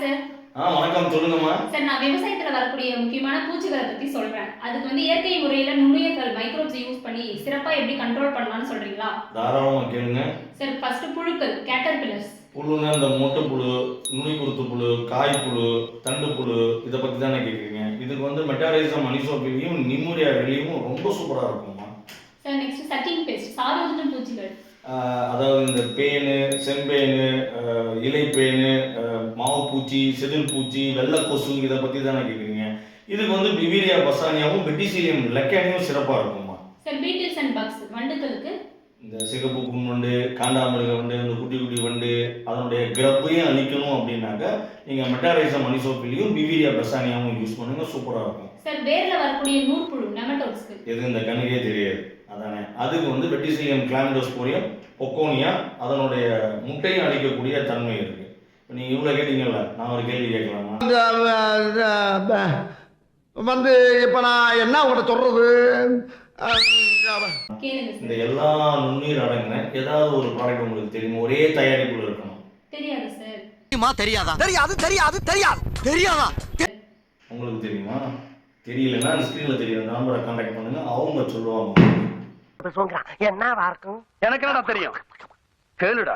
Sir. வணக்கம், சொல்லுங்கம்மா. Sir, நான் விவசாயத்துல வரக்கூடிய முக்கியமான பூச்சிகளை பத்தி சொல்றேன். அதுக்கு இயற்கை முறையில நுண்ணுயிர்கள் மைக்ரோப்ஸ் யூஸ் பண்ணி சிறப்பா எப்படி கண்ட்ரோல் பண்ணலாம்னு சொல்றீங்களா? தாராளமா கேளுங்க. சார், ஃபர்ஸ்ட் புழுக்கள், கேட்டர்பில்லர்ஸ். புழுன்னா இந்த மொட்டை புழு, நுனிக்குருத்து புழு, காய் புழு, தண்டு புழு, இதை பத்தி தானே கேட்குறீங்க. இதுக்கு மெட்டாரைசம் அனிசோபிலியும் நிமோரியா ரெலியும் ரொம்ப சூப்பரா இருக்கும்மா. சார், நெக்ஸ்ட் சக்கிங் பெஸ்ட், சாரோஜன பூச்சிகள். அதாவது இந்த பேனு, செம்பேனு, இலைப்பேனு, மாவுப்பூச்சி, செதில் பூச்சி, வெள்ளை கொசு, இதை பற்றி தானே கேட்குறீங்க. இதுக்கு பிவிரியா பசானியாவும் வெட்டிசீலியம் லெக்கானியும் சிறப்பாக இருக்கும்மா. சார், பீட்டில்ஸ் அண்ட் பக்ஸ், வண்டுகளுக்கு இந்த சிகப்பு புண் வண்டு, காண்டாமிருக வண்டு, இந்த குட்டி குட்டி வண்டு, அதனுடைய கிரப்பையும் அழிக்கணும் அப்படின்னாக்கா நீங்கள் மெட்டாரைசம் அனிசோபிலியும் பிவிரியா பசானியாவும் யூஸ் பண்ணுங்க, சூப்பராக இருக்கும். சார், வேர்ல வரக்கூடிய நூற்புழு, நெமட்டோட்ஸ்க்கு எது இந்த கண்ணுக்கே தெரியாது அதானே. அதுக்கு வெட்டிசீலியம் கிளாமிடோஸ்போரியம் பொக்கோனியா, அதனுடைய முட்டையும் அழிக்கக்கூடிய தன்மை இருக்கு. இப்போ நீங்கள் இவ்வளோ கேட்டீங்கல்ல, நான் ஒரு கேள்வி கேட்கலாமா? இப்போ நான் என்ன உங்கள்கிட்ட சொல்றது? இந்த எல்லா நுண்ணீர் அடங்கின ஏதாவது ஒரு ப்ராடக்ட் உங்களுக்கு தெரியுமா? ஒரே தயாரிப்புல இருக்கணும். தெரியாது சார். தெரியாதா? தெரியாது தெரியாது தெரியாது தெரியாதா? உங்களுக்கு தெரியுமா? தெரியலன்னா ஸ்கிரீன்ல தெரியுற நம்பரை கான்டாக்ட் பண்ணுங்க, அவங்க சொல்லுவாங்க. என்ன இருக்கும்? எனக்கு என்னடா தெரியும், கேளுடா.